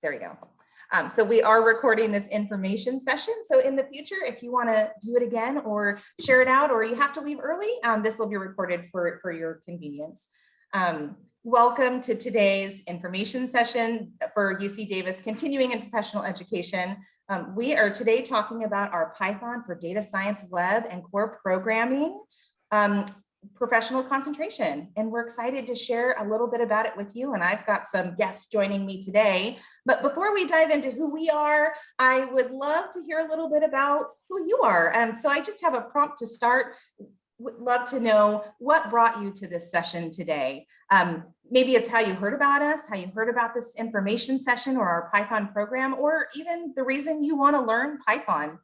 There you go. So we are recording this information session. So in the future, if you want to view it again or share it out, or you have to leave early, this will be recorded for your convenience. Welcome to today's information session for UC Davis Continuing in Professional Education. We are today talking about our Python for Data Science Web and Core Programming professional concentration, and we're excited to share a little bit about it with you. And I've got some guests joining me today, but before we dive into who we are, I would love to hear a little bit about who you are. So I just have a prompt to start. Would love to know what brought you to this session today. Maybe it's how you heard about us, how you heard about this information session or our Python program, or even the reason you want to learn Python.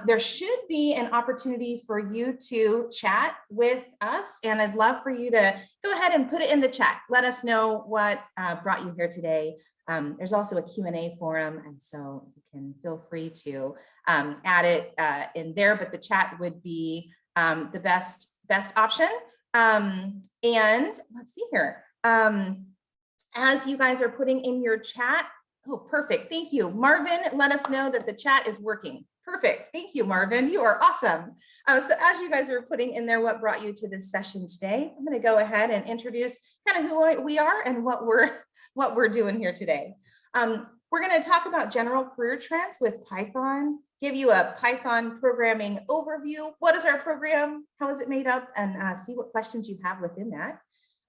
There should be an opportunity for you to chat with us, and I'd love for you to go ahead and put it in the chat. Let us know what brought you here today. There's also a Q&A forum, and so you can feel free to add it in there, but the chat would be the best option. And let's see here. As you guys are putting in your chat, oh, perfect, thank you. Marvin, let us know that the chat is working. Perfect. Thank you, Marvin. You are awesome. So as you guys are putting in there what brought you to this session today, I'm going to go ahead and introduce kind of who we are and what we're doing here today. We're going to talk about general career trends with Python, give you a Python programming overview. What is our program? How is it made up? And see what questions you have within that.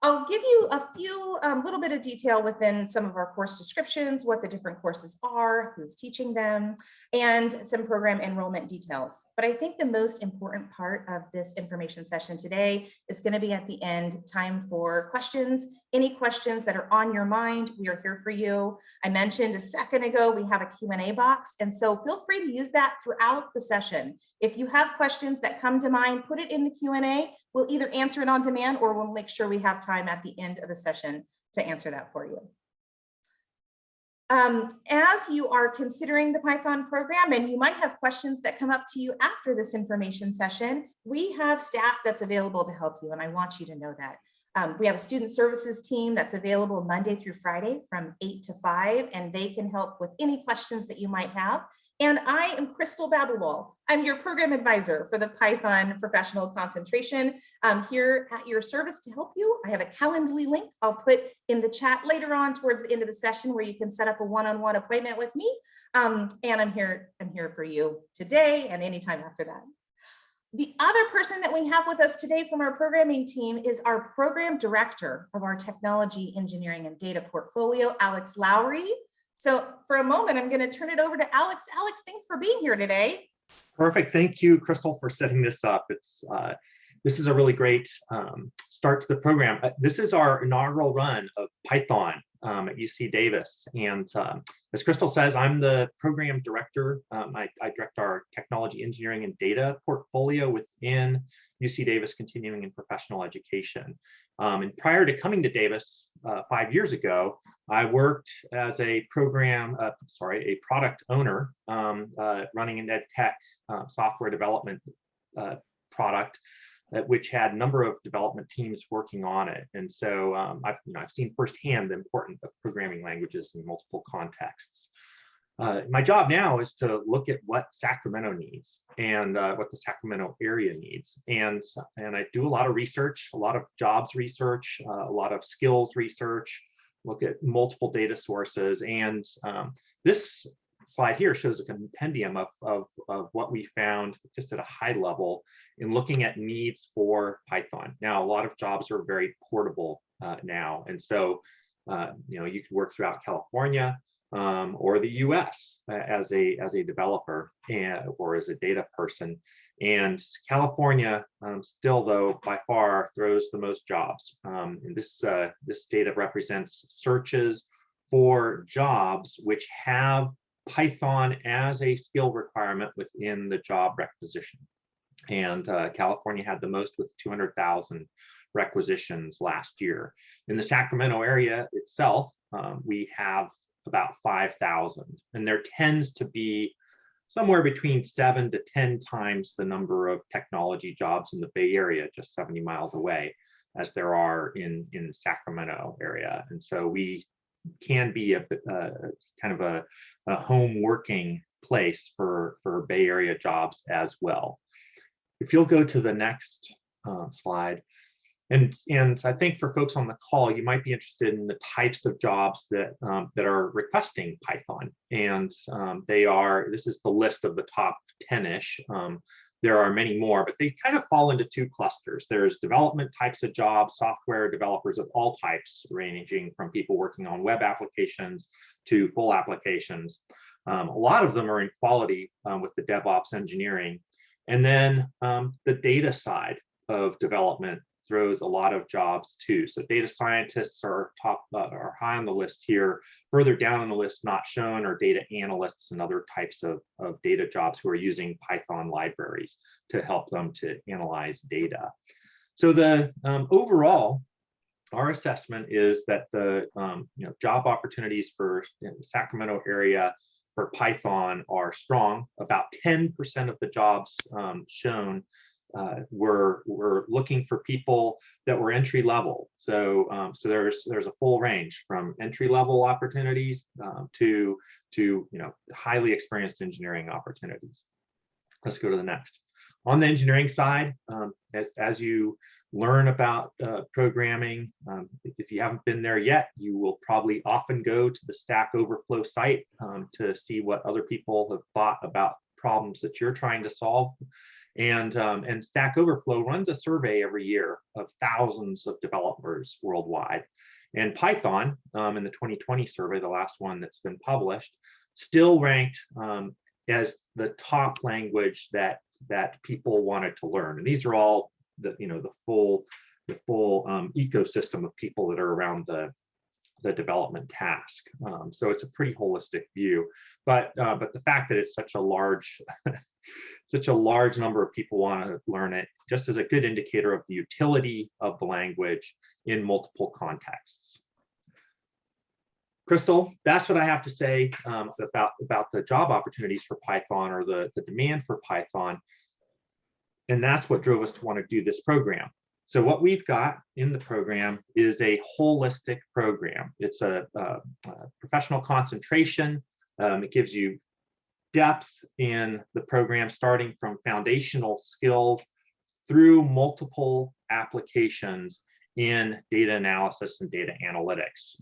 I'll give you a few little bit of detail within some of our course descriptions, what the different courses are, who's teaching them, and some program enrollment details. But I think the most important part of this information session today is going to be at the end, time for questions. Any questions that are on your mind, we are here for you. I mentioned a second ago, we have a Q&A box, and so feel free to use that throughout the session. If you have questions that come to mind, put it in the Q&A. We'll either answer it on demand or we'll make sure we have time at the end of the session to answer that for you. As you are considering the Python program, and you might have questions that come up to you after this information session, we have staff that's available to help you, and I want you to know that. We have a student services team that's available Monday through Friday from 8 to 5, and they can help with any questions that you might have. And I am Crystal Babelwall. I'm your program advisor for the Python professional concentration. I'm here at your service to help you. I have a Calendly link I'll put in the chat later on towards the end of the session where you can set up a one-on-one appointment with me. And I'm here for you today and anytime after that. The other person that we have with us today from our programming team is our program director of our technology, engineering, and data portfolio, Alex Lowry. So for a moment, I'm going to turn it over to Alex. Alex, thanks for being here today. Perfect. Thank you, Crystal, for setting this up. This is a really great start to the program. This is our inaugural run of Python at UC Davis. And as Crystal says, I'm the program director. I direct our technology, engineering, and data portfolio within UC Davis Continuing in Professional Education. And prior to coming to Davis 5 years ago, I worked as a product owner running an ed tech software development product, which had a number of development teams working on it. And so I've seen firsthand the importance of programming languages in multiple contexts. My job now is to look at what Sacramento needs and what the Sacramento area needs. And I do a lot of research, a lot of jobs research, a lot of skills research, look at multiple data sources. And this slide here shows a compendium of what we found just at a high level in looking at needs for Python. Now, a lot of jobs are very portable now. And so, you can work throughout California or the US as a developer or as a data person. And California still, though, by far throws the most jobs. And this data represents searches for jobs which have Python as a skill requirement within the job requisition. And California had the most with 200,000 requisitions last year. In the Sacramento area itself, we have about 5,000, and there tends to be somewhere between 7 to 10 times the number of technology jobs in the Bay Area, just 70 miles away, as there are in Sacramento area. And so we can be a kind of a home working place for Bay Area jobs as well. If you'll go to the next slide. And I think for folks on the call, you might be interested in the types of jobs that that are requesting Python. And this is the list of the top 10-ish. There are many more, but they kind of fall into two clusters. There's development types of jobs, software developers of all types, ranging from people working on web applications to full applications. A lot of them are in quality with the DevOps engineering. And then the data side of development throws a lot of jobs too. So data scientists are high on the list here. Further down on the list, not shown, are data analysts and other types of data jobs who are using Python libraries to help them to analyze data. So the overall, our assessment is that the job opportunities for the Sacramento area for Python are strong. About 10% of the jobs shown we're looking for people that were entry level. So there's a full range from entry level opportunities to highly experienced engineering opportunities. Let's go to the next. On the engineering side, as you learn about programming, if you haven't been there yet, you will probably often go to the Stack Overflow site to see what other people have thought about problems that you're trying to solve. And Stack Overflow runs a survey every year of thousands of developers worldwide. And Python, in the 2020 survey, the last one that's been published, still ranked as the top language that people wanted to learn. And these are all the full ecosystem of people that are around the development task. So it's a pretty holistic view. But the fact that it's such a large number of people want to learn it just is a good indicator of the utility of the language in multiple contexts. Crystal, that's what I have to say about the job opportunities for Python, or the demand for Python. And that's what drove us to want to do this program. So what we've got in the program is a holistic program. It's a professional concentration. It gives you depth in the program, starting from foundational skills through multiple applications in data analysis and data analytics.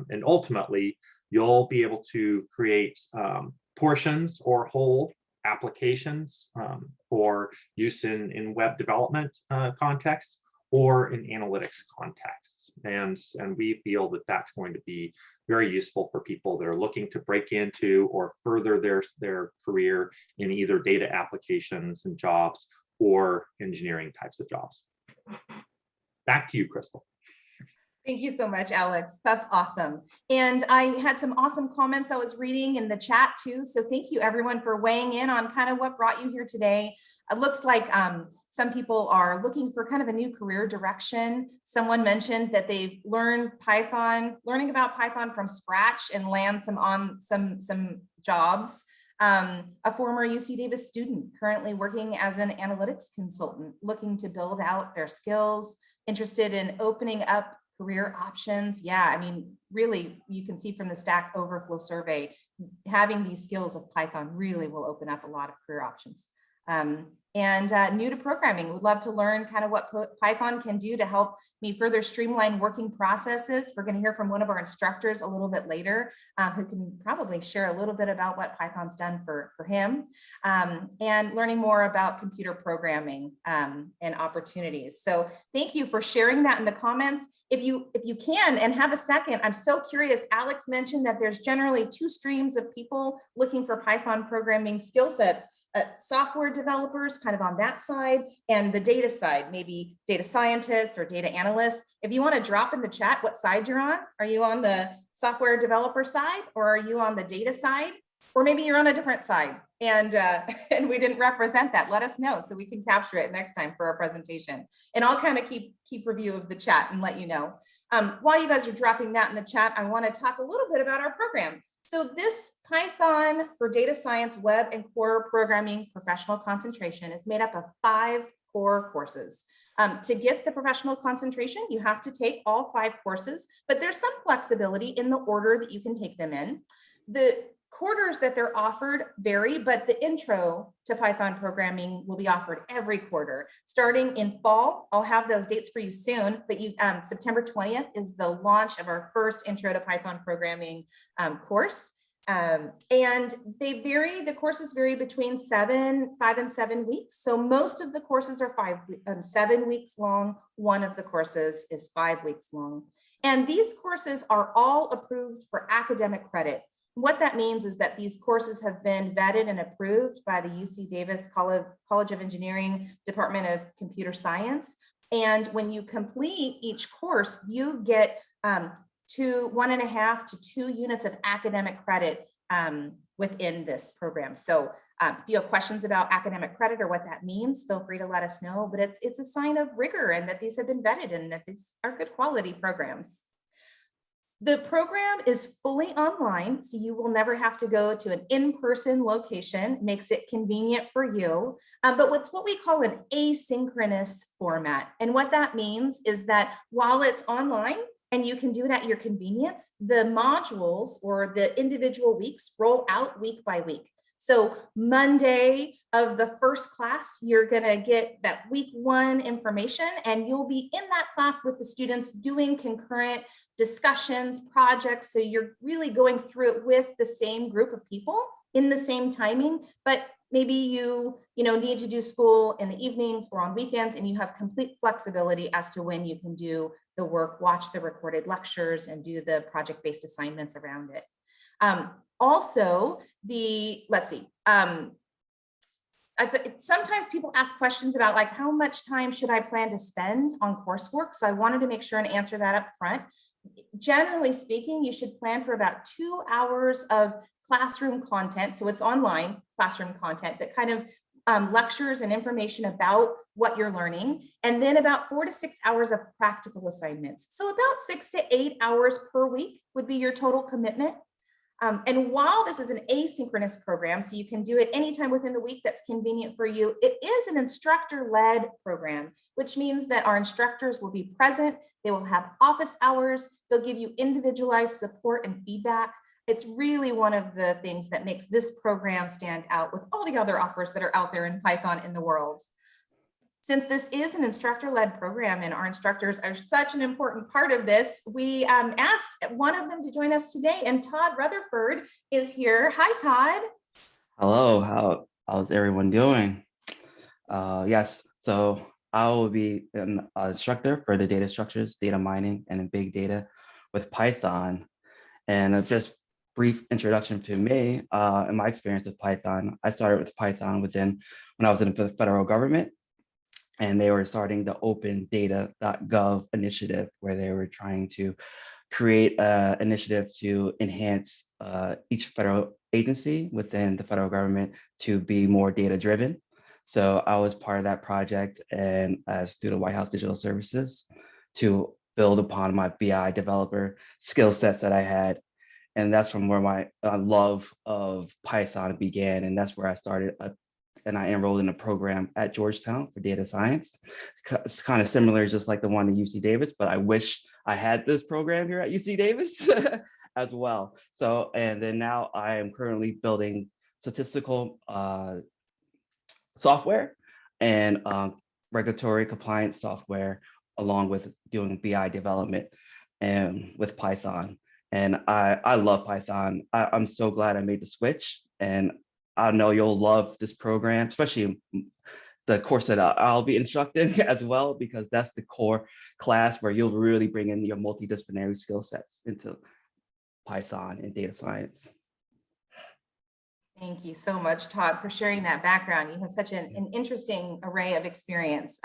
And ultimately, you'll be able to create portions or whole applications for use in web development contexts or in analytics contexts. And we feel that that's going to be very useful for people that are looking to break into or further their career in either data applications and jobs or engineering types of jobs. Back to you, Crystal. Thank you so much, Alex. That's awesome. And I had some awesome comments I was reading in the chat too. So thank you everyone for weighing in on kind of what brought you here today. It looks like some people are looking for kind of a new career direction. Someone mentioned that they've learning about Python from scratch and land some jobs. A former UC Davis student currently working as an analytics consultant, looking to build out their skills, interested in opening up career options. Yeah, I mean, really, you can see from the Stack Overflow survey, having these skills of Python really will open up a lot of career options. And new to programming, would love to learn kind of what Python can do to help me further streamline working processes. We're going to hear from one of our instructors a little bit later, who can probably share a little bit about what Python's done for him, and learning more about computer programming and opportunities. So thank you for sharing that in the comments. If you can and have a second, I'm so curious, Alex mentioned that there's generally two streams of people looking for Python programming skill sets. Software developers kind of on that side, and the data side, maybe data scientists or data analysts. If you want to drop in the chat what side you're on, are you on the software developer side, or are you on the data side, or maybe you're on a different side and we didn't represent that? Let us know so we can capture it next time for our presentation. And I'll kind of keep review of the chat and let you know. While you guys are dropping that in the chat, I want to talk a little bit about our program. So this Python for Data Science Web and Core Programming Professional Concentration is made up of 5 core courses. To get the professional concentration, you have to take all 5 courses, but there's some flexibility in the order that you can take them in. The quarters that they're offered vary, but the intro to Python programming will be offered every quarter. Starting in fall, I'll have those dates for you soon, but September 20th is the launch of our first intro to Python programming course. And the courses vary between 5 and 7 weeks. So most of the courses are 7 weeks long. One of the courses is 5 weeks long. And these courses are all approved for academic credit. What that means is that these courses have been vetted and approved by the UC Davis College of Engineering, Department of Computer Science. And when you complete each course, you get 1.5 to 2 units of academic credit within this program. So if you have questions about academic credit or what that means, feel free to let us know, but it's a sign of rigor and that these have been vetted and that these are good quality programs. The program is fully online, so you will never have to go to an in-person location, makes it convenient for you. But what we call an asynchronous format. And what that means is that while it's online and you can do it at your convenience, the modules or the individual weeks roll out week by week. So Monday of the first class, you're gonna get that week 1 information and you'll be in that class with the students doing concurrent discussions, projects. So you're really going through it with the same group of people in the same timing, but maybe you need to do school in the evenings or on weekends and you have complete flexibility as to when you can do the work, watch the recorded lectures and do the project-based assignments around it. Also, sometimes people ask questions about like, how much time should I plan to spend on coursework? So I wanted to make sure and answer that up front. Generally speaking, you should plan for about 2 hours of classroom content. So it's online classroom content, but kind of lectures and information about what you're learning. And then about 4 to 6 hours of practical assignments. So about 6 to 8 hours per week would be your total commitment. And while this is an asynchronous program, so you can do it anytime within the week that's convenient for you, it is an instructor-led program, which means that our instructors will be present, they will have office hours, they'll give you individualized support and feedback. It's really one of the things that makes this program stand out with all the other offers that are out there in Python in the world. Since this is an instructor-led program and our instructors are such an important part of this, we asked one of them to join us today, and Todd Rutherford is here. Hi, Todd. Hello, how's everyone doing? Yes, so I will be an instructor for the data structures, data mining, and big data with Python. And just brief introduction to me and my experience with Python. I started with Python when I was in the federal government. And they were starting the opendata.gov initiative where they were trying to create an initiative to enhance each federal agency within the federal government to be more data driven. So I was part of that project and through the White House Digital Services to build upon my BI developer skill sets that I had. And that's from where my love of Python began. And that's where I started and I enrolled in a program at Georgetown for data science. It's kind of similar, just like the one at UC Davis, but I wish I had this program here at UC Davis as well. So, and then now I am currently building statistical software and regulatory compliance software, along with doing BI development and with Python. And I love Python. I'm so glad I made the switch, and I know you'll love this program, especially the course that I'll be instructing as well, because that's the core class where you'll really bring in your multidisciplinary skill sets into Python and data science. Thank you so much, Todd, for sharing that background. You have such an interesting array of experience.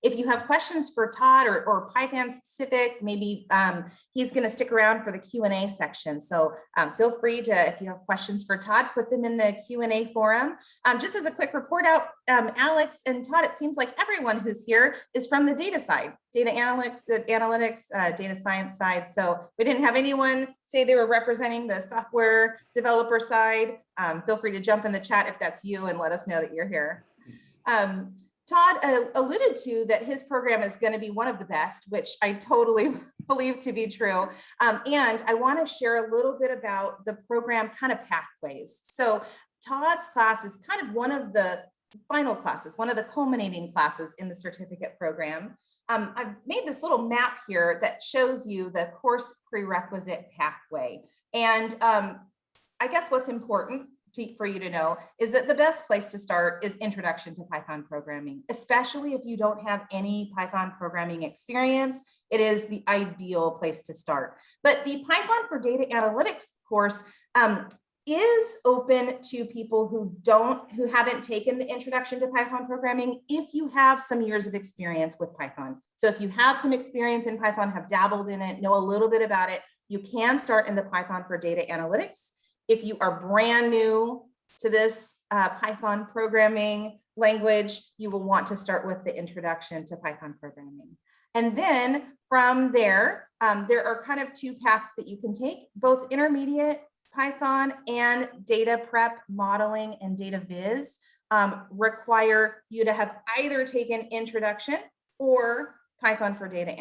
If you have questions for Todd or Python specific, maybe he's going to stick around for the Q&A section. So feel free to, if you have questions for Todd, put them in the Q&A forum. Just as a quick report out, Alex and Todd, it seems like everyone who's here is from the data side, data analytics, data science side. So we didn't have anyone say they were representing the software developer side. Feel free to jump in the chat if that's you and let us know that you're here. Todd alluded to that his program is going to be one of the best, which I totally believe to be true. And I want to share a little bit about the program kind of pathways. So Todd's class is kind of one of the final classes, one of the culminating classes in the certificate program. I've made this little map here that shows you the course prerequisite pathway. And I guess what's important for you to know is that the best place to start is Introduction to Python Programming, especially if you don't have any Python programming experience. It is the ideal place to start. But the Python for Data Analytics course is open to people who haven't taken the Introduction to Python Programming if you have some years of experience with Python. So if you have some experience in Python, have dabbled in it, know a little bit about it, you can start in the Python for Data Analytics. If you are brand new to this Python programming language, you will want to start with the Introduction to Python Programming. And then from there, there are kind of two paths that you can take. Both intermediate Python and data prep modeling and data viz require you to have either taken Introduction or Python for Data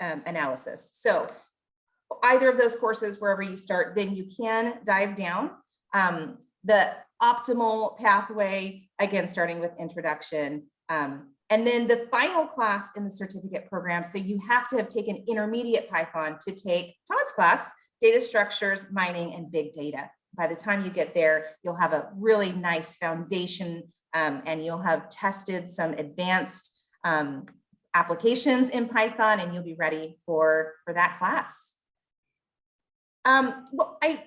Analysis. So either of those courses, wherever you start, then you can dive down. The optimal pathway, again, starting with Introduction. And then the final class in the certificate program, so you have to have taken intermediate Python to take Todd's class, Data Structures, Mining, and Big Data. By the time you get there, you'll have a really nice foundation and you'll have tested some advanced applications in Python and you'll be ready for that class. Well, I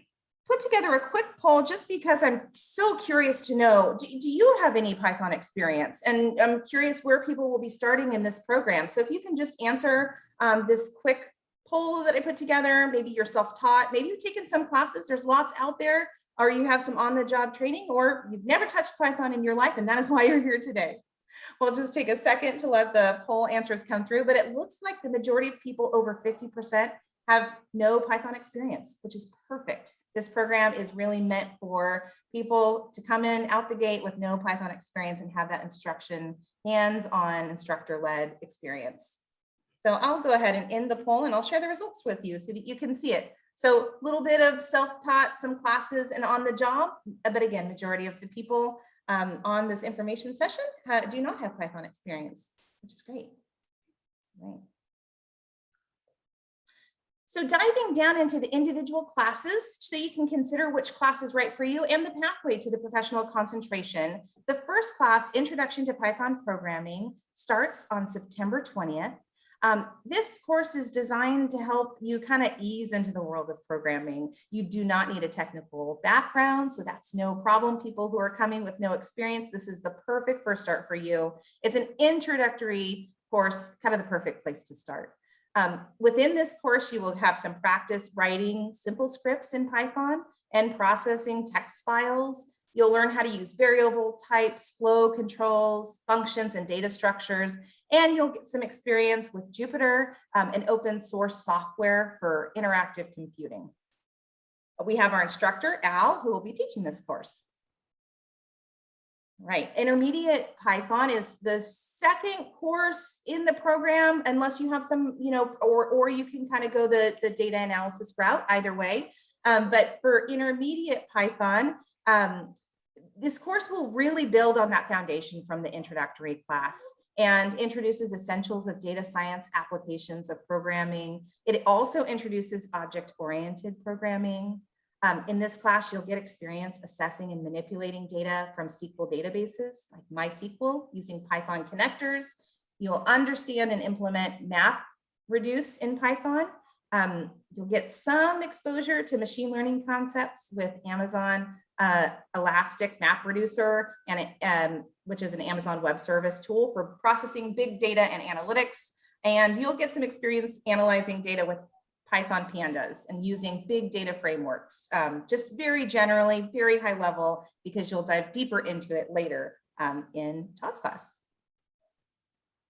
put together a quick poll just because I'm so curious to know, do you have any Python experience? And I'm curious where people will be starting in this program. So if you can just answer this quick poll that I put together, maybe you're self-taught, maybe you've taken some classes, there's lots out there, or you have some on-the-job training, or you've never touched Python in your life, and that is why you're here today. We'll just take a second to let the poll answers come through, but it looks like the majority of people, over 50%, have no Python experience, which is perfect. This program is really meant for people to come in out the gate with no Python experience and have that instruction, hands-on instructor-led experience. So I'll go ahead and end the poll and I'll share the results with you so that you can see it. So a little bit of self-taught, some classes and on the job, but again, majority of the people on this information session do not have Python experience, which is great. Right. So diving down into the individual classes so you can consider which class is right for you and the pathway to the professional concentration. The first class, Introduction to Python Programming, starts on September 20th. This course is designed to help you kind of ease into the world of programming. You do not need a technical background, so that's no problem. People who are coming with no experience, this is the perfect first start for you. It's an introductory course, kind of the perfect place to start. Within this course, you will have some practice writing simple scripts in Python and processing text files. You'll learn how to use variable types, flow controls, functions, and data structures, and you'll get some experience with Jupyter and open source software for interactive computing. We have our instructor, Al, who will be teaching this course. Right, intermediate Python is the second course in the program, unless you have some, or you can kind of go the data analysis route, either way. But for intermediate Python, this course will really build on that foundation from the introductory class and introduces essentials of data science applications of programming. It also introduces object-oriented programming. In this class, you'll get experience assessing and manipulating data from SQL databases like MySQL using Python connectors. You'll understand and implement MapReduce in Python. You'll get some exposure to machine learning concepts with Amazon Elastic MapReducer, which is an Amazon Web Service tool for processing big data and analytics. And you'll get some experience analyzing data with Python pandas and using big data frameworks, just very generally, very high level, because you'll dive deeper into it later in Todd's class.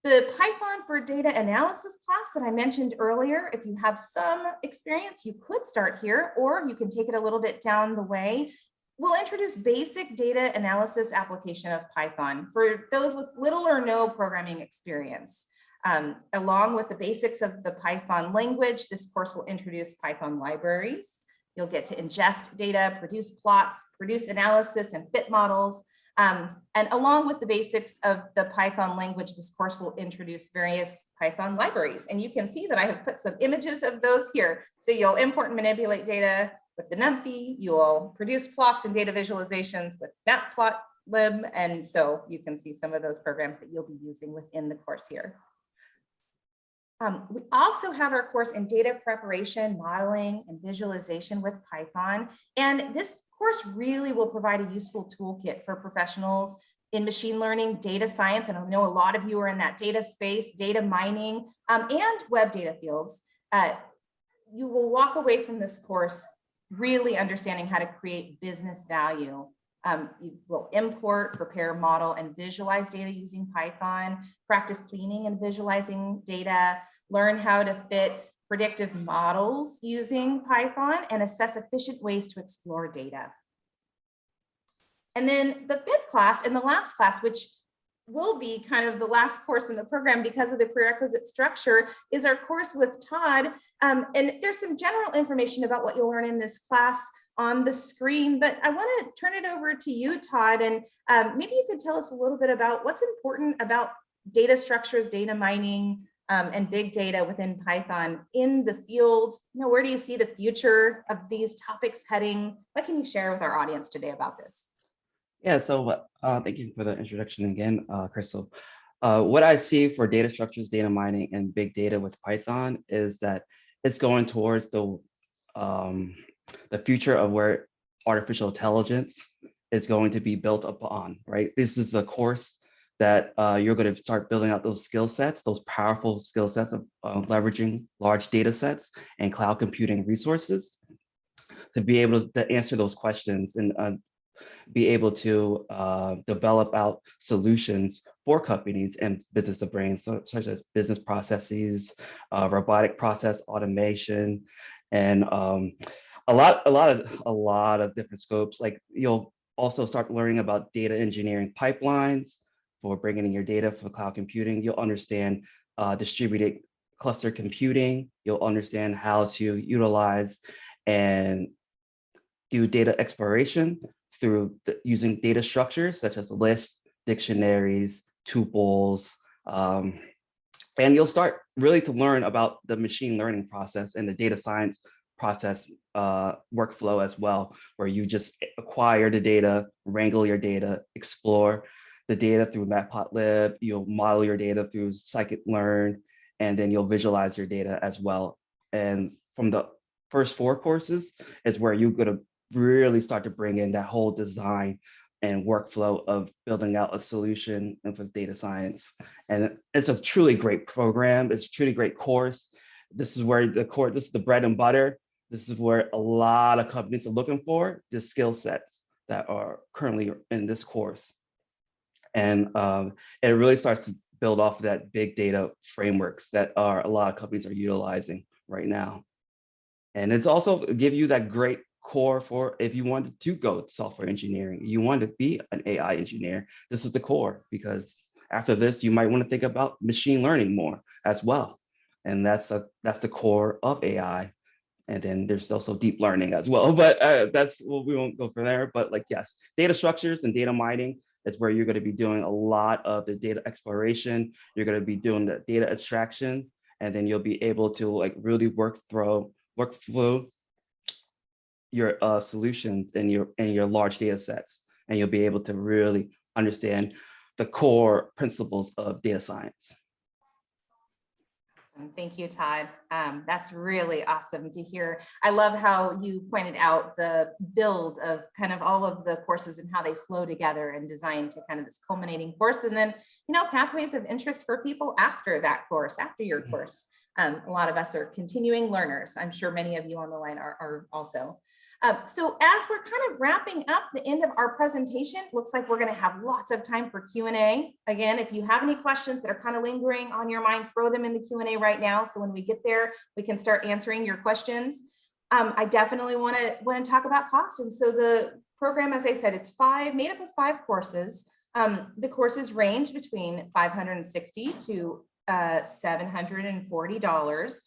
The Python for Data Analysis class that I mentioned earlier, if you have some experience, you could start here, or you can take it a little bit down the way. We'll introduce basic data analysis application of Python for those with little or no programming experience. Along with the basics of the Python language, this course will introduce Python libraries. You'll get to ingest data, produce plots, produce analysis and fit models. And along with the basics of the Python language, this course will introduce various Python libraries. And you can see that I have put some images of those here. So you'll import and manipulate data with the NumPy, you'll produce plots and data visualizations with matplotlib. And so you can see some of those programs that you'll be using within the course here. We also have our course in data preparation, modeling, and visualization with Python. And this course really will provide a useful toolkit for professionals in machine learning, data science, and I know a lot of you are in that data space, data mining, and web data fields. You will walk away from this course really understanding how to create business value. You will import, prepare, model, and visualize data using Python, practice cleaning and visualizing data, learn how to fit predictive models using Python, and assess efficient ways to explore data. And then the fifth class and the last class, which will be kind of the last course in the program because of the prerequisite structure, is our course with Todd. And there's some general information about what you'll learn in this class on the screen, but I want to turn it over to you, Todd, and maybe you could tell us a little bit about what's important about data structures, data mining, and big data within Python in the field. You know, where do you see the future of these topics heading? What can you share with our audience today about this? Yeah, so thank you for the introduction again, Crystal. What I see for data structures, data mining, and big data with Python is that it's going towards the future of where artificial intelligence is going to be built upon, right? This is the course that you're going to start building out those skill sets, those powerful skill sets of leveraging large data sets and cloud computing resources to be able to answer those questions and be able to develop out solutions for companies and business of brains, such as business processes, robotic process automation, and a lot of different scopes. Like you'll also start learning about data engineering pipelines for bringing in your data for cloud computing. You'll understand distributed cluster computing. You'll understand how to utilize and do data exploration through using data structures such as lists, dictionaries, tuples, and you'll start really to learn about the machine learning process and the data science process workflow as well, where you just acquire the data, wrangle your data, explore the data through matplotlib, you'll model your data through scikit-learn, and then you'll visualize your data as well. And from the first 4 courses is where you're going to really start to bring in that whole design and workflow of building out a solution and for data science. And it's a truly great program. It's a truly great course. This is where this is the bread and butter. This is where a lot of companies are looking for the skill sets that are currently in this course. And it really starts to build off of that big data frameworks that a lot of companies are utilizing right now. And it's also give you that great core for if you wanted to go software engineering, you want to be an AI engineer, this is the core, because after this, you might want to think about machine learning more as well. And that's the core of AI. And then there's also deep learning as well, but we won't go from there. But like, yes, data structures and data mining is where you're going to be doing a lot of the data exploration. You're going to be doing the data extraction, and then you'll be able to like really work through your solutions in your large data sets, and you'll be able to really understand the core principles of data science. Awesome. Thank you, Todd. That's really awesome to hear. I love how you pointed out the build of kind of all of the courses and how they flow together and design to kind of this culminating course. And then, you know, pathways of interest for people after that course, after your course. A lot of us are continuing learners. I'm sure many of you on the line are also. So as we're kind of wrapping up the end of our presentation, looks like we're going to have lots of time for Q&A. Again, if you have any questions that are kind of lingering on your mind, throw them in the Q&A right now. So when we get there, we can start answering your questions. I definitely want to talk about cost. And so the program, as I said, it's made up of 5 courses. The courses range between $560 to $740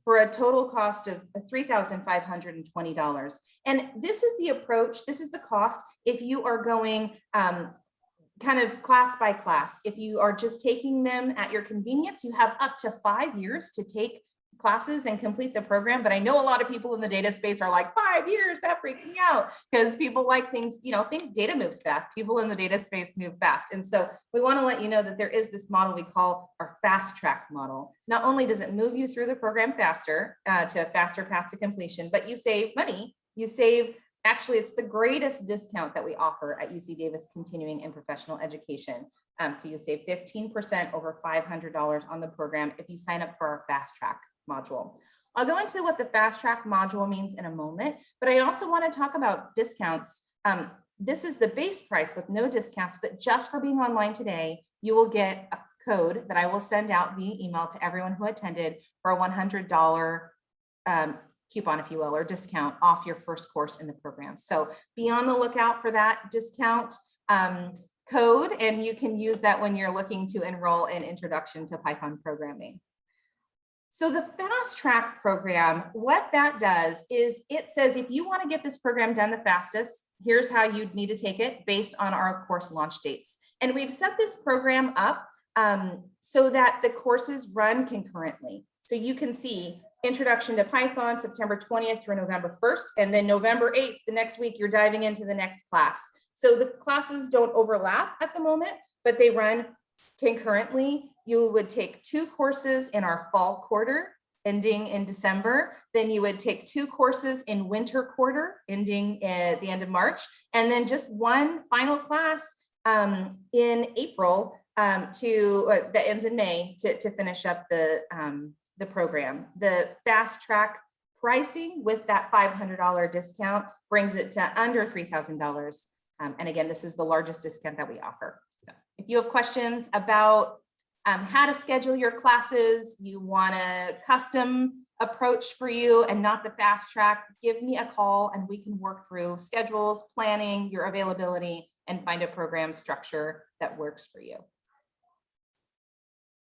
for a total cost of $3,520. And this is the approach, this is the cost if you are going kind of class by class. If you are just taking them at your convenience, you have up to 5 years to take classes and complete the program. But I know a lot of people in the data space are like, 5 years, that freaks me out, because people like things, data moves fast. People in the data space move fast. And so we want to let you know that there is this model we call our fast track model. Not only does it move you through the program faster to a faster path to completion, but you save money. You save, actually, it's the greatest discount that we offer at UC Davis Continuing and Professional Education. So you save 15% over $500 on the program if you sign up for our fast track module. I'll go into what the fast track module means in a moment, but I also want to talk about discounts. This is the base price with no discounts, but just for being online today, you will get a code that I will send out via email to everyone who attended for a $100 coupon, if you will, or discount off your first course in the program. So be on the lookout for that discount code, and you can use that when you're looking to enroll in Introduction to Python Programming. So the fast track program, what that does is it says, if you want to get this program done the fastest, here's how you'd need to take it based on our course launch dates. And we've set this program up so that the courses run concurrently. So you can see Introduction to Python, September 20th through November 1st, and then November 8th, the next week, you're diving into the next class. So the classes don't overlap at the moment, but they run concurrently. You would take 2 courses in our fall quarter, ending in December. Then you would take 2 courses in winter quarter, ending at the end of March, and then just 1 final class in April that ends in May to finish up the program. The fast track pricing with that $500 discount brings it to under $3,000. And again, this is the largest discount that we offer. So if you have questions about how to schedule your classes, you want a custom approach for you and not the fast track, give me a call and we can work through schedules, planning, your availability, and find a program structure that works for you.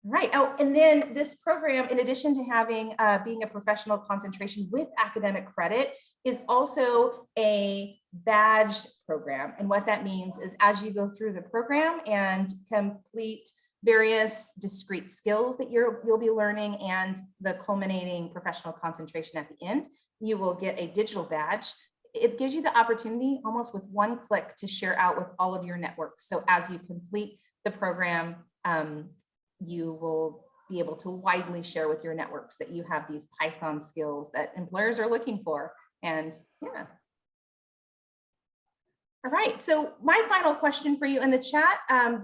Right. Oh, and then this program, in addition to having being a professional concentration with academic credit, is also a badged program. And what that means is as you go through the program and complete various discrete skills that you'll be learning and the culminating professional concentration at the end, you will get a digital badge. It gives you the opportunity almost with 1 click to share out with all of your networks. So as you complete the program, you will be able to widely share with your networks that you have these Python skills that employers are looking for. And yeah. All right, so my final question for you in the chat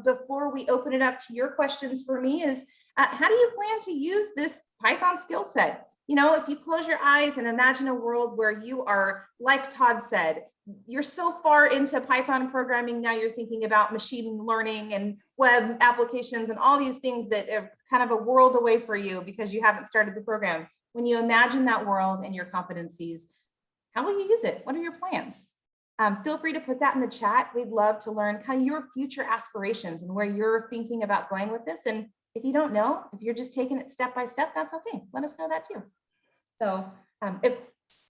before we open it up to your questions for me is, how do you plan to use this Python skill set? If you close your eyes and imagine a world where you are, like Todd said, you're so far into Python programming, now you're thinking about machine learning and web applications and all these things that are kind of a world away for you because you haven't started the program. When you imagine that world and your competencies, how will you use it? What are your plans? Feel free to put that in the chat. We'd love to learn kind of your future aspirations and where you're thinking about going with this. And if you don't know, if you're just taking it step by step, that's okay. Let us know that too. So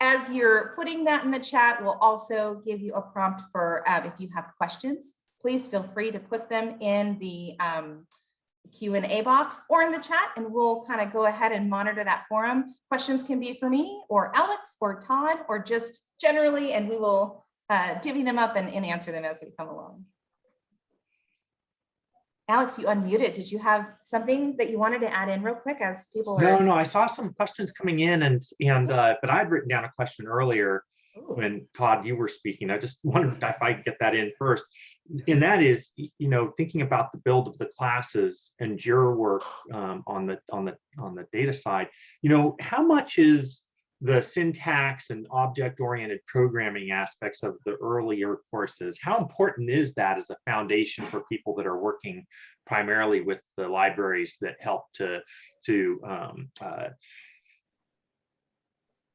as you're putting that in the chat, we'll also give you a prompt for if you have questions, please feel free to put them in the Q&A box or in the chat, and we'll kind of go ahead and monitor that forum. Questions can be for me or Alex or Todd or just generally, and we will divvy them up and answer them as we come along. Alex, you unmuted. Did you have something that you wanted to add in real quick as people are? No, I saw some questions coming in but I had written down a question earlier. Ooh. When Todd, you were speaking. I just wondered if I could get that in first. And that is, thinking about the build of the classes and your work on the data side, how much is the syntax and object-oriented programming aspects of the earlier courses, how important is that as a foundation for people that are working primarily with the libraries that help to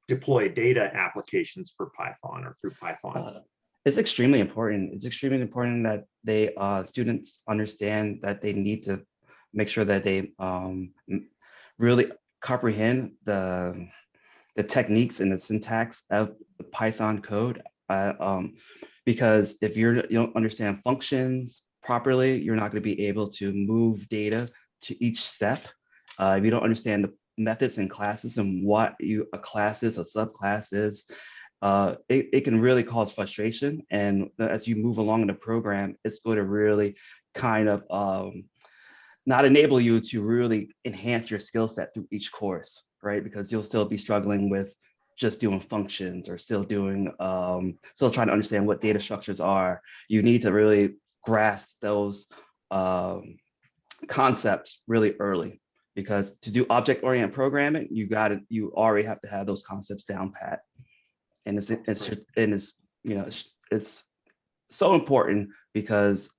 deploy data applications for Python or through Python? It's extremely important. It's extremely important that they students understand that they need to make sure that they really comprehend the techniques and the syntax of the Python code. Because if you don't understand functions properly, you're not going to be able to move data to each step. If you don't understand the methods and classes and what a class is, a subclass is, it can really cause frustration. And as you move along in the program, it's going to really kind of not enable you to really enhance your skill set through each course, right? Because you'll still be struggling with just doing functions or still doing, still trying to understand what data structures are. You need to really grasp those concepts really early, because to do object-oriented programming, you already have to have those concepts down pat. And it's so important because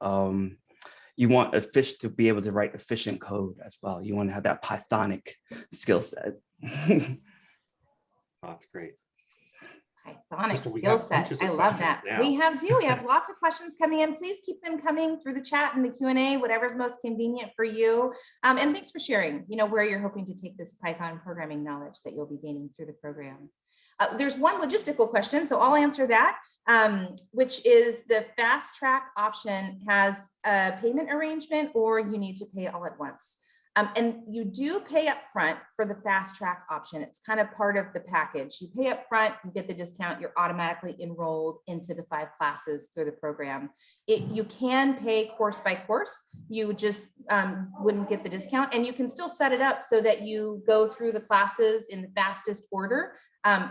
you want to be able to write efficient code as well. You want to have that Pythonic skill set. Oh, that's great. Pythonic Crystal, we skill have set. bunches of I love that. questions now. We have lots of questions coming in. Please keep them coming through the chat and the Q&A, whatever's most convenient for you. And thanks for sharing, where you're hoping to take this Python programming knowledge that you'll be gaining through the program. There's one logistical question, so I'll answer that, which is the fast track option has a payment arrangement, or you need to pay all at once. And you do pay up front for the fast track option. It's kind of part of the package. You pay up front, you get the discount, you're automatically enrolled into the 5 classes through the program. You can pay course by course. You just wouldn't get the discount, and you can still set it up so that you go through the classes in the fastest order.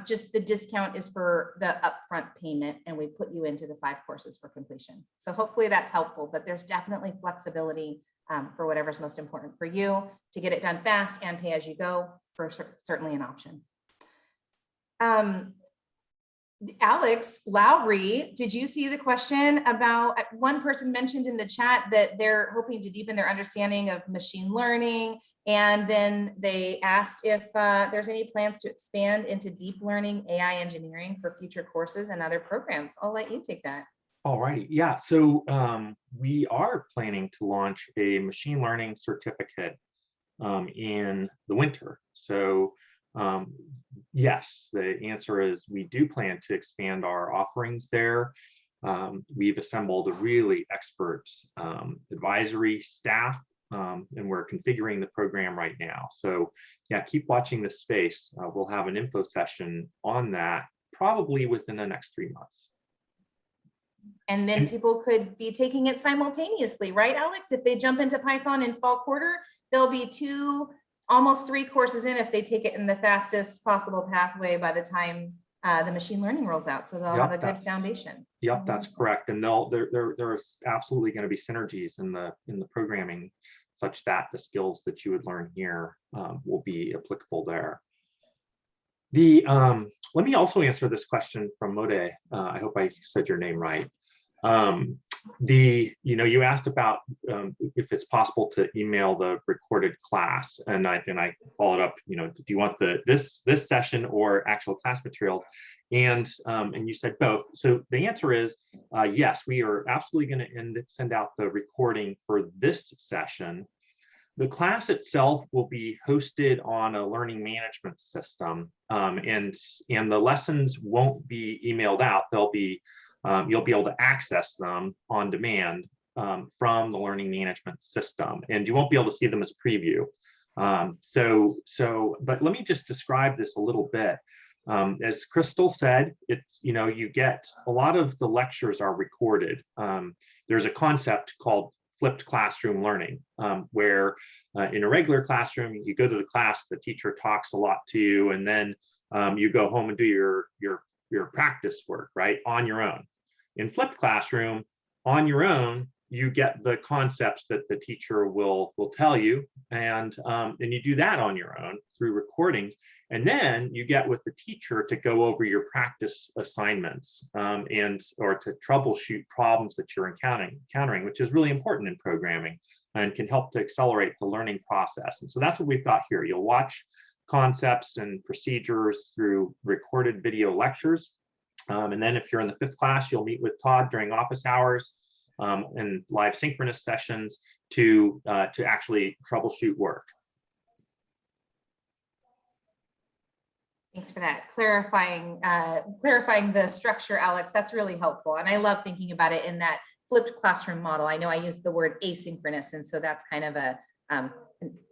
Just the discount is for the upfront payment, and we put you into the 5 courses for completion. So hopefully that's helpful, but there's definitely flexibility for whatever's most important for you to get it done fast and pay as you go, for certainly an option. Alex Lowry, did you see the question about, one person mentioned in the chat that they're hoping to deepen their understanding of machine learning, and then they asked if there's any plans to expand into deep learning AI engineering for future courses and other programs. I'll let you take that. All righty. Yeah. So we are planning to launch a machine learning certificate in the winter. So yes, the answer is we do plan to expand our offerings there. We've assembled a really expert advisory staff, and we're configuring the program right now. So yeah, keep watching this space. We'll have an info session on that probably within the next 3 months. And then people could be taking it simultaneously, right, Alex? If they jump into Python in fall quarter, there'll be 2, almost 3 courses in if they take it in the fastest possible pathway by the time the machine learning rolls out. So they'll have a good foundation. Yep, that's correct. And there's absolutely going to be synergies in the programming, such that the skills that you would learn here will be applicable there. Let me also answer this question from Mode. I hope I said your name right. You asked about if it's possible to email the recorded class, and I followed up. Do you want this session or actual class materials? And you said both. So the answer is yes. We are absolutely going to send out the recording for this session. The class itself will be hosted on a learning management system, and the lessons won't be emailed out. They'll be you'll be able to access them on demand from the learning management system, and you won't be able to see them as preview. But let me just describe this a little bit. As Crystal said, it's you get a lot of the lectures are recorded. There's a concept called flipped classroom learning, where in a regular classroom, you go to the class, the teacher talks a lot to you, and then you go home and do your practice work, right, on your own. In flipped classroom, on your own, you get the concepts that the teacher will tell you, and you do that on your own through recordings, and then you get with the teacher to go over your practice assignments or to troubleshoot problems that you're encountering, which is really important in programming and can help to accelerate the learning process. And so that's what we've got here. You'll watch concepts and procedures through recorded video lectures. And then if you're in the 5th class, you'll meet with Todd during office hours and live synchronous sessions to actually troubleshoot work. Thanks for that clarifying the structure, Alex. That's really helpful. And I love thinking about it in that flipped classroom model. I know I used the word asynchronous, and so that's kind of an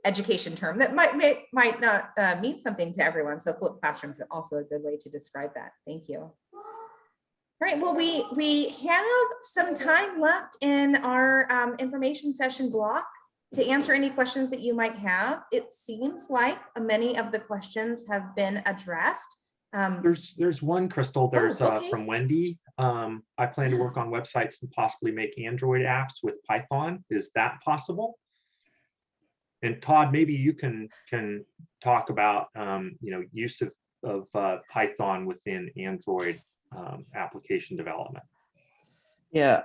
education term that might not mean something to everyone. So flipped classrooms is also a good way to describe that. Thank you. All right, well, we have some time left in our information session block to answer any questions that you might have. It seems like many of the questions have been addressed. There's one, Crystal. There's okay. from Wendy. I plan to work on websites and possibly make Android apps with Python. Is that possible? And Todd, maybe you can talk about use of Python within Android application development. Yeah.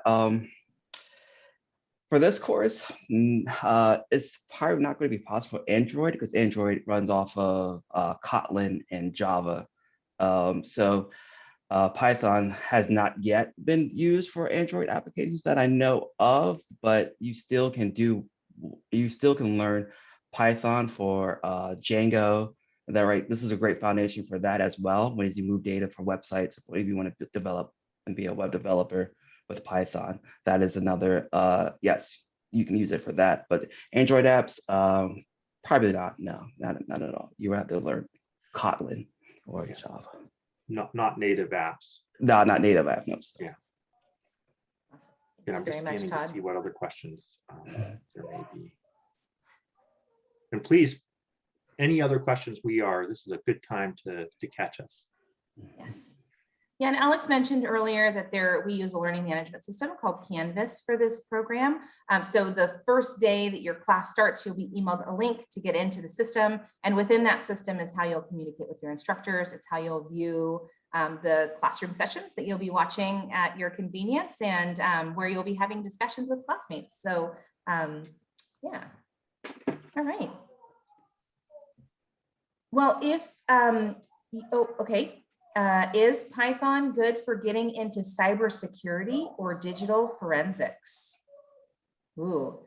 For this course, it's probably not going to be possible for Android because Android runs off of Kotlin and Java. So Python has not yet been used for Android applications that I know of, but you still can learn Python for Django. Is that right? This is a great foundation for that as well. When you move data for websites, if you want to develop and be a web developer with Python, that is another, yes, you can use it for that. But Android apps, probably not. No, not at all. You have to learn Kotlin or Java. Not native apps. No, not native apps. No. So. Yeah. And I'm just scanning to see what other questions there may be. And please, any other questions, this is a good time to catch us. Yes. Yeah, and Alex mentioned earlier that we use a learning management system called Canvas for this program. So the first day that your class starts, you'll be emailed a link to get into the system. And within that system is how you'll communicate with your instructors. It's how you'll view the classroom sessions that you'll be watching at your convenience, and where you'll be having discussions with classmates. So yeah, all right. Well, okay. Is Python good for getting into cybersecurity or digital forensics? Ooh,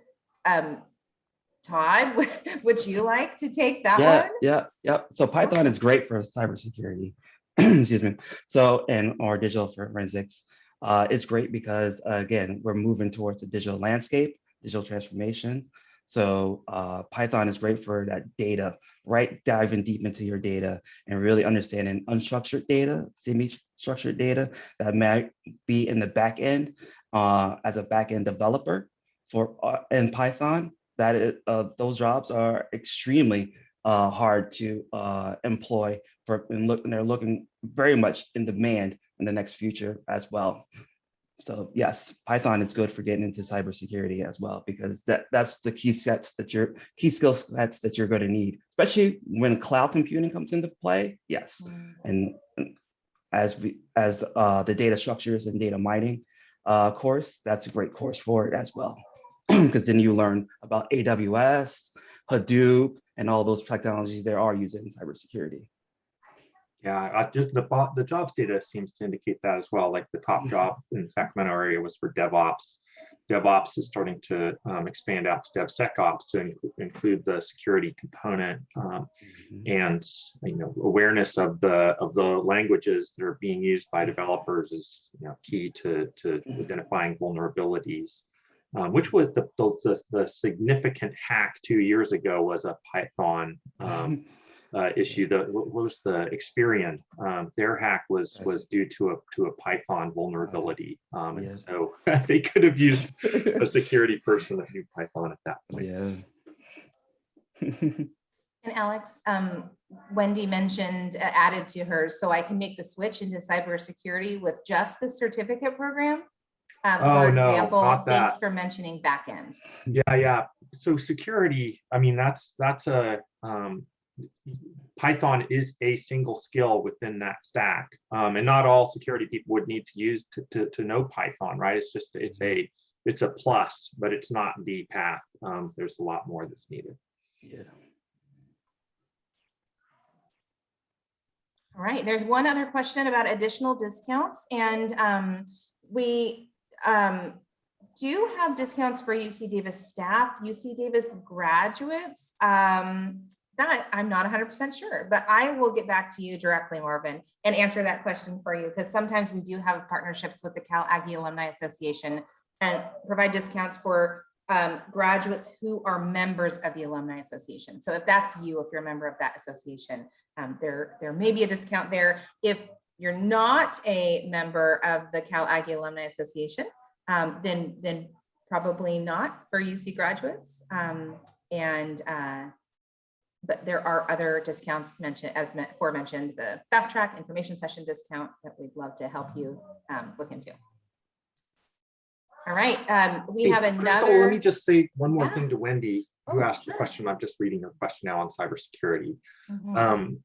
Todd, would you like to take that one? Yeah. So Python is great for cybersecurity. Excuse me. So, or digital forensics. It's great because again, we're moving towards a digital landscape, digital transformation. So Python is great for that data, right? Diving deep into your data and really understanding unstructured data, semi-structured data that might be in the back end as a back end developer in Python. Those jobs are extremely hard to employ and they're looking very much in demand in the next future as well. So yes, Python is good for getting into cybersecurity as well, because that's the key skill sets that you're going to need, especially when cloud computing comes into play. Yes, and as the data structures and data mining course, that's a great course for it as well, because then you learn about AWS, Hadoop, and all those technologies there are used in cybersecurity. Yeah, just the jobs data seems to indicate that as well. Like the top job in the Sacramento area was for DevOps. DevOps is starting to expand out to DevSecOps to include the security component, and awareness of the languages that are being used by developers is key to identifying vulnerabilities. Which was the significant hack 2 years ago was a Python issue. What was the Experian? Their hack was due to a Python vulnerability, and so they could have used a security person that knew Python at that point. Yeah. And Alex, Wendy mentioned added to hers, so I can make the switch into cybersecurity with just the certificate program. For example, not that. Thanks for mentioning backend. Yeah. So security, I mean, that's a Python is a single skill within that stack, and not all security people would need to use to know Python, right? It's a plus, but it's not the path. There's a lot more that's needed. Yeah. All right, there's one other question about additional discounts, and we do have discounts for UC Davis staff, UC Davis graduates. That I'm not 100% sure, but I will get back to you directly, Marvin, and answer that question for you, because sometimes we do have partnerships with the Cal Aggie Alumni Association and provide discounts for graduates who are members of the Alumni Association. So if that's you, if you're a member of that association, there may be a discount there. If you're not a member of the Cal Aggie Alumni Association, then probably not for UC graduates. But there are other discounts mentioned, as aforementioned, the fast track information session discount that we'd love to help you look into. All right, we have Crystal, another. let me just say one more Yeah. thing to Wendy, who Oh, asked the sure. question. I'm just reading her question now on cybersecurity. Mhm.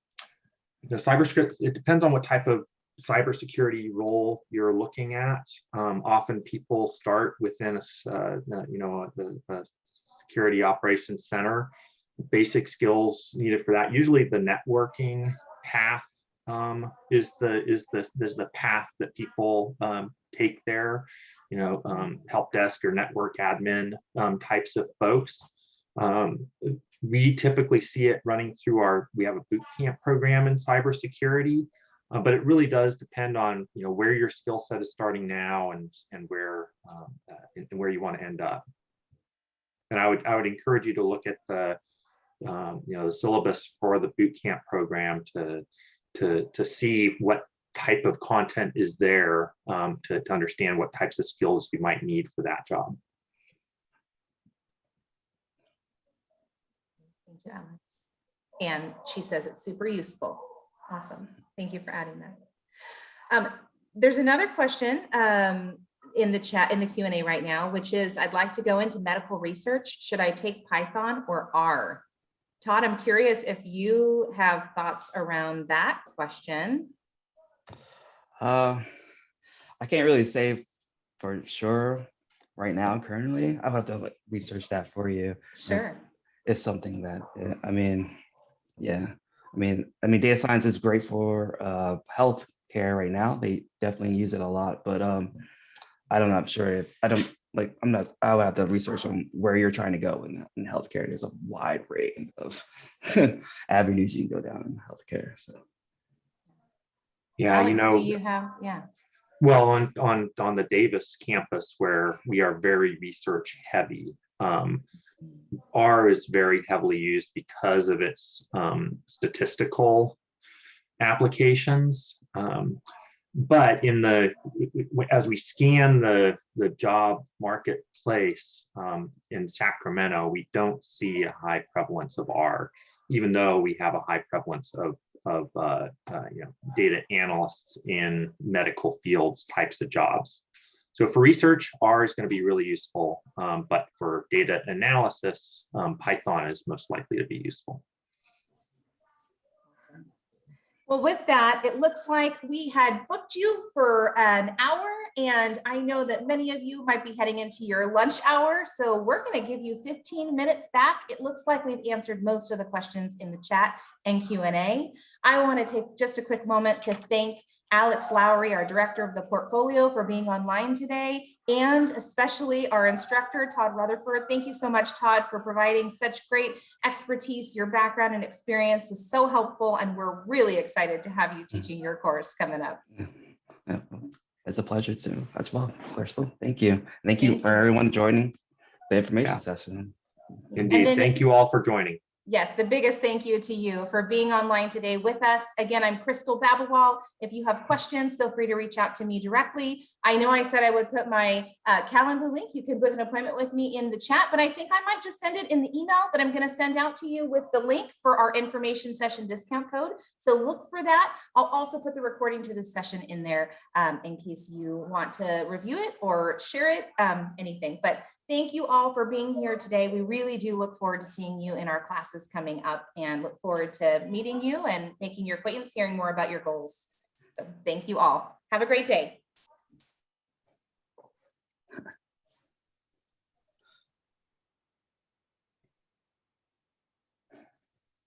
The cybersecurity, it depends on what type of cybersecurity role you're looking at. Often people start within the security operations center. Basic skills needed for that. Usually the networking path is the path that people take there. Help desk or network admin types of folks. We typically see it running through we have a boot camp program in cybersecurity, but it really does depend on where your skill set is starting now and where you want to end up. And I would encourage you to look at the syllabus for the boot camp program to see what type of content is there, to understand what types of skills you might need for that job. Thank you, Alex. And she says it's super useful. Awesome. Thank you for adding that. There's another question in the chat, in the Q&A right now, which is, I'd like to go into medical research. Should I take Python or R? Todd, I'm curious if you have thoughts around that question. I can't really say for sure right now, currently. I'll have to research that for you. Sure. It's something that, data science is great for healthcare right now. They definitely use it a lot, but I'm not sure if I'll have to research on where you're trying to go in healthcare. There's a wide range of avenues you can go down in healthcare. So yeah, Alex, do you have, yeah. Well, on the Davis campus, where we are very research heavy, R is very heavily used because of its statistical applications. But as we scan the job marketplace in Sacramento, we don't see a high prevalence of R, even though we have a high prevalence of data analysts in medical fields types of jobs. So for research, R is going to be really useful, but for data analysis, Python is most likely to be useful. Well, with that, it looks like we had booked you for an hour, and I know that many of you might be heading into your lunch hour, so we're going to give you 15 minutes back. It looks like we've answered most of the questions in the chat and Q&A. I want to take just a quick moment to thank Alex Lowry, our director of the portfolio, for being online today, and especially our instructor, Todd Rutherford. Thank you so much, Todd, for providing such great expertise. Your background and experience was so helpful, and we're really excited to have you teaching your course coming up. It's a pleasure too, as well, Crystal. Thank you. Thank you for everyone joining the information session. Indeed. Thank you all for joining. Yes, the biggest thank you to you for being online today with us. Again, I'm Crystal Babawal. If you have questions, feel free to reach out to me directly. I know I said I would put my calendar link. You can book an appointment with me in the chat, but I think I might just send it in the email that I'm going to send out to you with the link for our information session discount code. So look for that. I'll also put the recording to this session in there in case you want to review it or share it, anything. But thank you all for being here today. We really do look forward to seeing you in our classes coming up, and look forward to meeting you and making your acquaintance, hearing more about your goals. So thank you all. Have a great day.